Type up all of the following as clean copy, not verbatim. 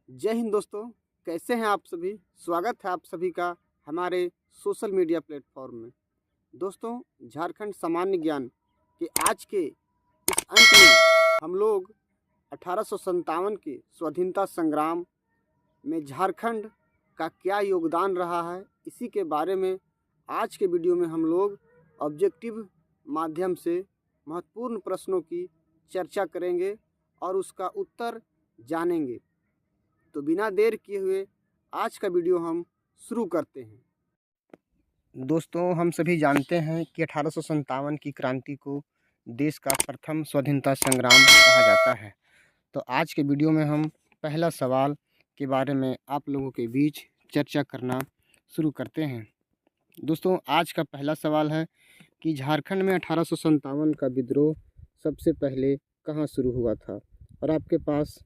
जय हिंद दोस्तों। कैसे हैं आप सभी। स्वागत है आप सभी का हमारे सोशल मीडिया प्लेटफॉर्म में। दोस्तों, झारखंड सामान्य ज्ञान के आज के इस अंक में हम लोग 1857 के स्वाधीनता संग्राम में झारखंड का क्या योगदान रहा है, इसी के बारे में आज के वीडियो में हम लोग ऑब्जेक्टिव माध्यम से महत्वपूर्ण प्रश्नों की चर्चा करेंगे और उसका उत्तर जानेंगे। तो बिना देर किए हुए आज का वीडियो हम शुरू करते हैं। दोस्तों, हम सभी जानते हैं कि 1857 की क्रांति को देश का प्रथम स्वाधीनता संग्राम कहा जाता है। तो आज के वीडियो में हम पहला सवाल के बारे में आप लोगों के बीच चर्चा करना शुरू करते हैं। दोस्तों, आज का पहला सवाल है कि झारखंड में 1857 का विद्रोह सबसे पहले कहाँ शुरू हुआ था। और आपके पास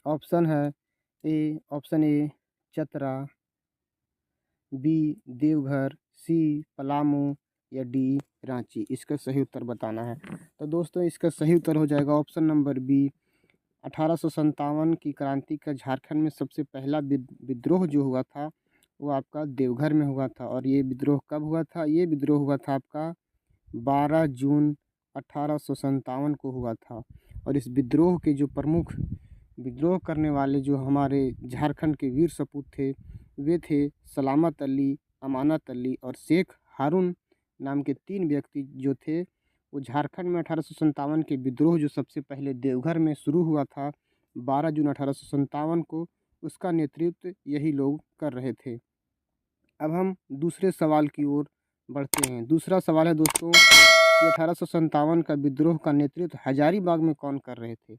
ऑप्शन है option A Chatra, B Deoghar, C Palamu या डी रांची। इसका सही उत्तर बताना है। तो दोस्तों, इसका सही उत्तर हो जाएगा ऑप्शन नंबर बी। 1857 की क्रांति का झारखंड में सबसे पहला विद्रोह जो हुआ था वो आपका देवघर में हुआ था। और ये विद्रोह कब हुआ था? ये विद्रोह हुआ था आपका 12 जून 1857 को हुआ था। और इस विद्रोह के जो प्रमुख विद्रोह करने वाले जो हमारे झारखंड के वीर सपूत थे वे थे सलामत अली, अमानत अली और शेख हारून नाम के 3 व्यक्ति जो थे वो झारखंड में 1857 के विद्रोह जो सबसे पहले देवघर में शुरू हुआ था 12 जून 1857 को, उसका नेतृत्व यही लोग कर रहे थे। अब हम दूसरे सवाल की ओर बढ़ते हैं। दूसरा सवाल है दोस्तों कि 1857 का विद्रोह का नेतृत्व हजारीबाग में कौन कर रहे थे।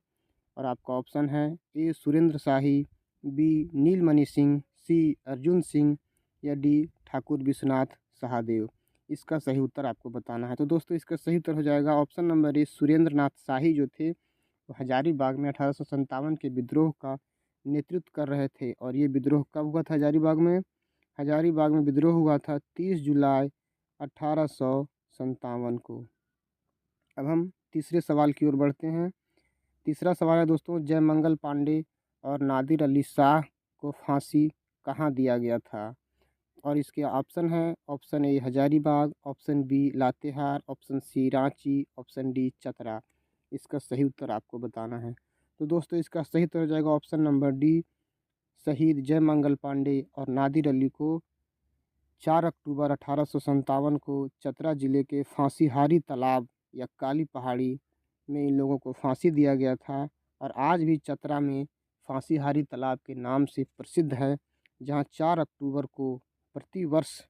और आपका ऑप्शन है ए सुरेंद्र शाही, बी नीलमणि सिंह, सी अर्जुन सिंह या डी ठाकुर विश्वनाथ सहादेव। इसका सही उत्तर आपको बताना है। तो दोस्तों, इसका सही उत्तर हो जाएगा ऑप्शन नंबर ए सुरेंद्र नाथ शाही जो थे वो हजारीबाग में 1857 के विद्रोह का नेतृत्व कर रहे थे। और ये विद्रोह कब हुआ था हजारीबाग में? हजारीबाग में विद्रोह हुआ था 30 जुलाई 1857 को। अब हम तीसरे सवाल की ओर बढ़ते हैं। तीसरा सवाल है दोस्तों, जयमंगल पांडे और नादिर अली शाह को फांसी कहाँ दिया गया था। और इसके ऑप्शन है option A Hazaribagh, option B Latehar, option C Ranchi, option D Chatra. इसका सही उत्तर आपको बताना है। तो दोस्तों, इसका सही उत्तर हो जाएगा ऑप्शन नंबर डी। शहीद जयमंगल पांडे और नादिर अली को 4 अक्टूबर 1857 को चतरा ज़िले के फांसीहारी तालाब या काली पहाड़ी में इन लोगों को फांसी दिया गया था। और आज भी चतरा में फांसीहारी तालाब के नाम से प्रसिद्ध है, जहां 4 अक्टूबर को प्रतिवर्ष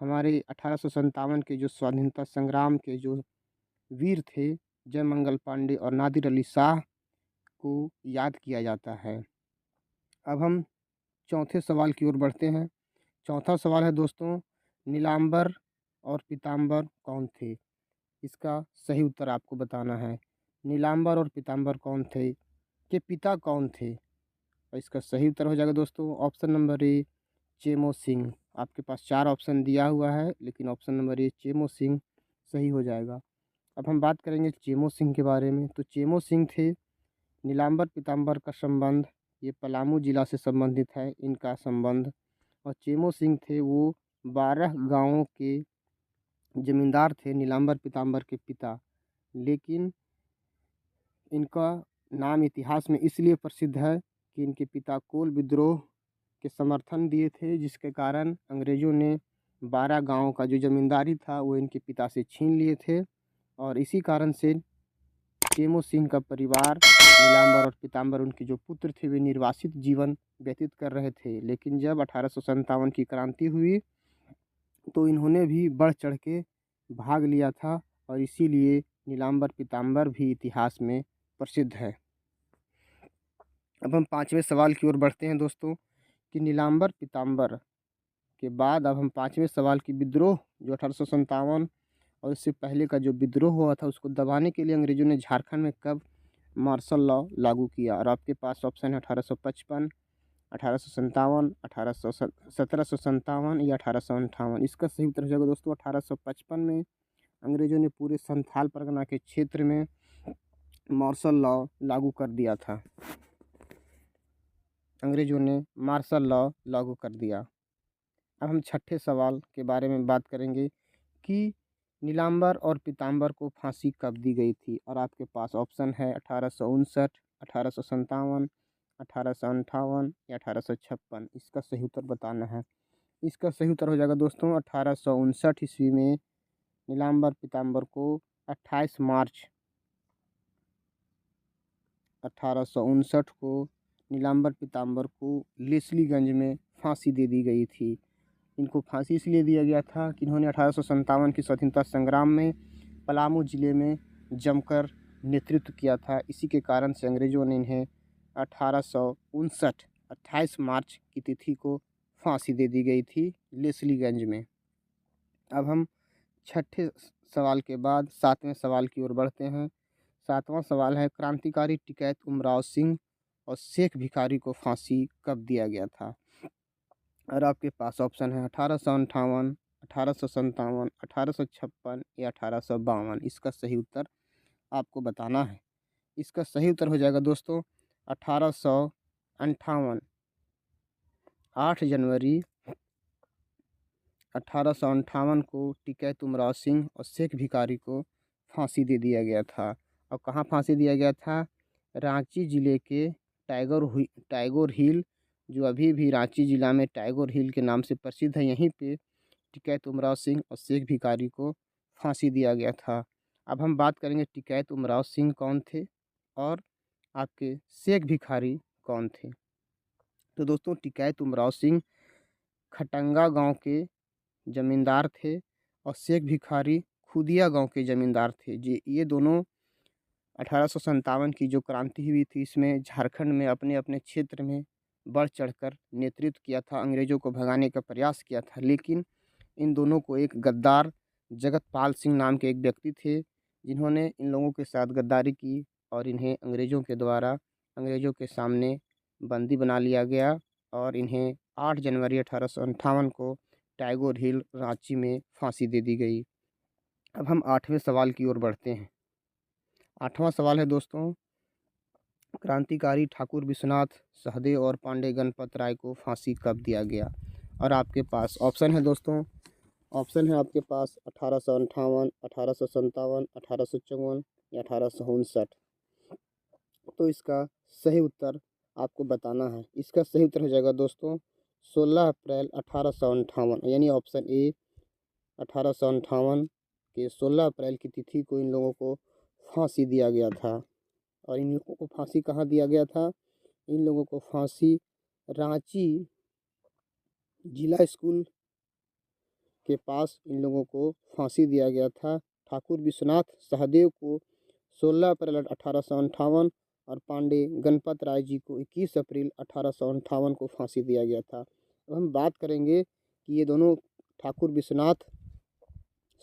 हमारे 1857 के जो स्वाधीनता संग्राम के जो वीर थे जयमंगल पांडे और नादिर अली शाह को याद किया जाता है। अब हम चौथे सवाल की ओर बढ़ते हैं। चौथा सवाल है दोस्तों, नीलांबर और पीताम्बर कौन थे। इसका सही उत्तर आपको बताना है। नीलांबर और पीताम्बर कौन थे, के पिता कौन थे। और इसका सही उत्तर हो जाएगा दोस्तों option number A Chemo Singh. आपके पास 4 ऑप्शन दिया हुआ है, लेकिन option number A Chemo Singh सही हो जाएगा। अब हम बात करेंगे चेमो सिंह के बारे में। तो चेमो सिंह थे नीलांबर पीताम्बर का संबंध ये पलामू जिला से संबंधित है इनका संबंध। और चेमो सिंह थे वो 12 गांवों के जमींदार थे, नीलांबर पीताम्बर के पिता। लेकिन इनका नाम इतिहास में इसलिए प्रसिद्ध है कि इनके पिता कोल विद्रोह के समर्थन दिए थे, जिसके कारण अंग्रेज़ों ने 12 गांवों का जो जमींदारी था वो इनके पिता से छीन लिए थे। और इसी कारण से चेमो सिंह का परिवार नीलांबर और पीताम्बर उनके जो पुत्र थे वे निर्वासित जीवन व्यतीत कर रहे थे। लेकिन जब 1857 की क्रांति हुई तो इन्होंने भी बढ़ चढ़ के भाग लिया था। और इसीलिए नीलांबर पीताम्बर भी इतिहास में प्रसिद्ध है। अब हम 5वें सवाल की ओर बढ़ते हैं दोस्तों कि नीलांबर पीताम्बर के बाद अब हम 5वें सवाल की विद्रोह जो 1857 और इससे पहले का जो विद्रोह हुआ था उसको दबाने के लिए अंग्रेज़ों ने झारखंड में कब मार्शल लॉ लागू किया। और आपके पास ऑप्शन है 1855, 1857, 1757 या 1858। इसका सही उत्तर हो जाएगा दोस्तों 1855 में अंग्रेज़ों ने पूरे संथाल परगना के क्षेत्र में मार्शल लॉ लागू कर दिया था। अंग्रेज़ों ने मार्शल लॉ लागू कर दिया। अब हम छठे सवाल के बारे में बात करेंगे कि नीलांबर और पीतांबर को फांसी कब दी गई थी? और आपके पास ऑप्शन है 1859, 1857, 1858 या 1856। इसका सही उत्तर बताना है। इसका सही उत्तर हो जाएगा दोस्तों 1859 ईस्वी में नीलांबर पीतांबर को 28 मार्च 1859 को नीलांबर पीतांबर को लेस्लीगंज में फांसी दे दी गई थी। इनको फांसी इसलिए दिया गया था कि इन्होंने 1857 की स्वतंत्रता संग्राम में पलामू ज़िले में जमकर नेतृत्व किया था। इसी के कारण से अंग्रेज़ों ने इन्हें 1859 28 मार्च की तिथि को फांसी दे दी गई थी लेस्लीगंज में। अब हम छठे सवाल के बाद सातवें सवाल की ओर बढ़ते हैं। सातवां सवाल है, क्रांतिकारी टिकैत उमराव सिंह और शेख भिखारी को फांसी कब दिया गया था? और आपके पास ऑप्शन है 1858, 1857, 1856 या 1852। इसका सही उत्तर आपको बताना है। इसका सही उत्तर हो जाएगा दोस्तों 1858। 8 जनवरी 1858 को टिकैत उमराव सिंह और शेख भिखारी को फांसी दे दिया गया था। और कहाँ फांसी दिया गया था? रांची ज़िले के टैगोर हिल, जो अभी भी रांची ज़िला में टैगोर हिल के नाम से प्रसिद्ध है, यहीं पे टिकैत उमराव सिंह और शेख भिखारी को फांसी दिया गया था। अब हम बात करेंगे टिकैत उमराव सिंह कौन थे और आपके शेख भिखारी कौन थे। तो दोस्तों टिकैत उमराव सिंह खटंगा गांव के ज़मींदार थे और शेख भिखारी खुदिया गांव के ज़मींदार थे। ये दोनों 1857 की जो क्रांति हुई थी, इसमें झारखंड में अपने अपने क्षेत्र में बढ़ चढ़कर नेतृत्व किया था, अंग्रेज़ों को भगाने का प्रयास किया था। लेकिन इन दोनों को एक गद्दार जगतपाल सिंह नाम के एक व्यक्ति थे, जिन्होंने इन लोगों के साथ गद्दारी की और इन्हें अंग्रेज़ों के द्वारा अंग्रेज़ों के सामने बंदी बना लिया गया और इन्हें 8 जनवरी 1858 को टैगोर हिल रांची में फांसी दे दी गई। अब हम आठवें सवाल की ओर बढ़ते हैं। आठवां सवाल है दोस्तों, क्रांतिकारी ठाकुर विश्वनाथ सहदेव और पांडे गणपत राय को फांसी कब दिया गया? और आपके पास ऑप्शन है दोस्तों, ऑप्शन है आपके पास 1858, 1857, 1854 या 1859। तो इसका सही उत्तर आपको बताना है। इसका सही उत्तर हो जाएगा दोस्तों 16 अप्रैल 1858, यानी ऑप्शन ए 1858 के 16 अप्रैल की तिथि को इन लोगों को फांसी दिया गया था। और इन लोगों को फांसी कहाँ दिया गया था? इन लोगों को फांसी रांची जिला स्कूल के पास इन लोगों को फांसी दिया गया था। ठाकुर विश्वनाथ सहदेव को 16 अप्रैल 1858 और पांडे गणपत राय जी को 21 अप्रैल 1858 को फांसी दिया गया था। अब हम बात करेंगे कि ये दोनों ठाकुर विश्वनाथ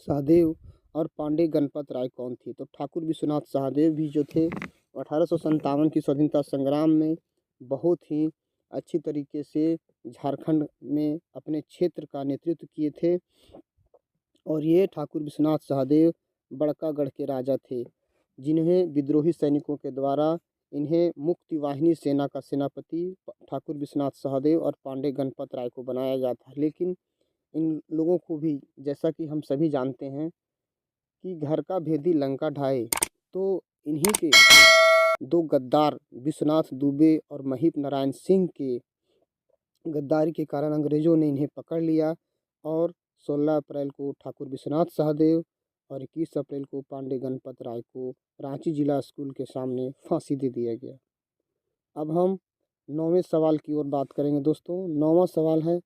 सहदेव और पांडे गणपत राय कौन थे। तो ठाकुर विश्वनाथ सहदेव भी जो थे 1857 की स्वतंत्रता संग्राम में बहुत ही अच्छी तरीके से झारखंड में अपने क्षेत्र का नेतृत्व किए थे। और ये ठाकुर विश्वनाथ सहदेव बड़कागढ़ के राजा थे, जिन्हें विद्रोही सैनिकों के द्वारा इन्हें मुक्ति वाहिनी सेना का सेनापति ठाकुर विश्वनाथ सहदेव और पांडे गणपत राय को बनाया गया था। लेकिन इन लोगों को भी, जैसा कि हम सभी जानते हैं कि घर का भेदी लंका ढाए, तो इन्हीं के दो गद्दार विश्वनाथ दुबे और महीप नारायण सिंह के गद्दारी के कारण अंग्रेज़ों ने इन्हें पकड़ लिया और 16 अप्रैल को ठाकुर विश्वनाथ सहदेव और 21 अप्रैल को पांडे गणपत राय को रांची जिला स्कूल के सामने फांसी दे दिया गया। अब हम 9वें सवाल की ओर बात करेंगे दोस्तों। 9वां सवाल है,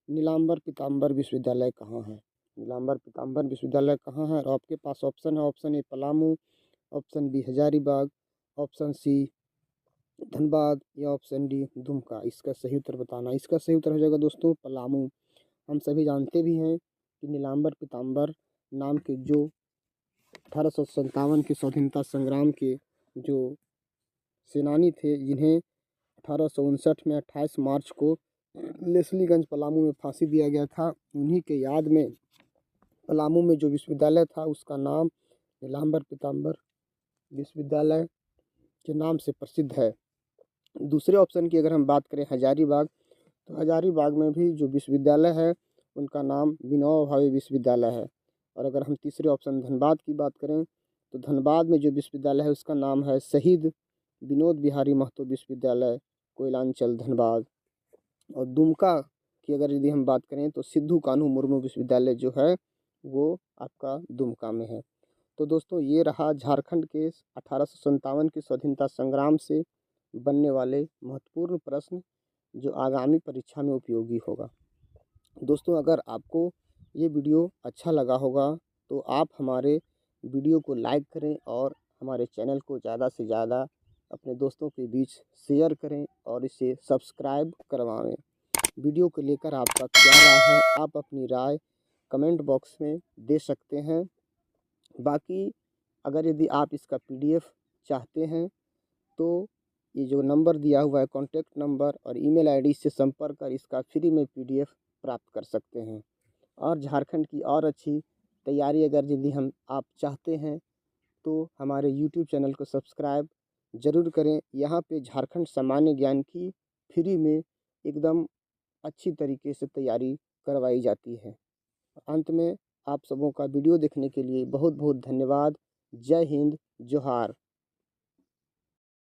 नीलांबर पीतांबर विश्वविद्यालय कहाँ है? नीलांबर पीतांबर विश्वविद्यालय कहाँ है? और आपके पास ऑप्शन है, option A Palamu, option B Hazaribagh, option C Dhanbad या ऑप्शन डी दुमका। इसका सही उत्तर बताना। इसका सही उत्तर हो जाएगा दोस्तों पलामू। हम सभी जानते भी हैं कि नीलांबर पीतांबर नाम के जो 1857 के स्वतंत्रता संग्राम के जो सेनानी थे, जिन्हें 1859 में 28 मार्च को लेस्लीगंज पलामू में फांसी दिया गया था, उन्हीं के याद में पलामू में जो विश्वविद्यालय था उसका नाम नीलांबर पीतांबर विश्वविद्यालय के नाम से प्रसिद्ध है। दूसरे ऑप्शन की अगर हम बात करें हजारीबाग, तो हजारीबाग में भी जो विश्वविद्यालय है उनका नाम विनोबा भावे विश्वविद्यालय है। और अगर हम तीसरे ऑप्शन धनबाद की बात करें, तो धनबाद में जो विश्वविद्यालय है उसका नाम है शहीद विनोद बिहारी महतो विश्वविद्यालय, कोयलांचल धनबाद। और दुमका की अगर यदि हम बात करें, तो सिद्धू कान्हू मुर्मू विश्वविद्यालय जो है वो आपका दुमका में है। तो दोस्तों ये रहा झारखंड के 1857 के स्वतंत्रता संग्राम से बनने वाले महत्वपूर्ण प्रश्न जो आगामी परीक्षा में उपयोगी होगा। दोस्तों अगर आपको ये वीडियो अच्छा लगा होगा तो आप हमारे वीडियो को लाइक करें और हमारे चैनल को ज़्यादा से ज़्यादा अपने दोस्तों के बीच शेयर करें और इसे सब्सक्राइब करवाएं। वीडियो को लेकर आपका क्या राय है, आप अपनी राय कमेंट बॉक्स में दे सकते हैं। बाकी अगर यदि आप इसका पीडीएफ चाहते हैं तो ये जो नंबर दिया हुआ है कॉन्टैक्ट नंबर और ईमेल आईडी से संपर्क कर इसका फ्री में पीडीएफ प्राप्त कर सकते हैं। और झारखंड की और अच्छी तैयारी अगर यदि हम आप चाहते हैं तो हमारे यूट्यूब चैनल को सब्सक्राइब ज़रूर करें। यहाँ पे झारखंड सामान्य ज्ञान की फ्री में एकदम अच्छी तरीके से तैयारी करवाई जाती है। अंत में आप सबों का वीडियो देखने के लिए बहुत बहुत धन्यवाद। जय हिंद, जोहार।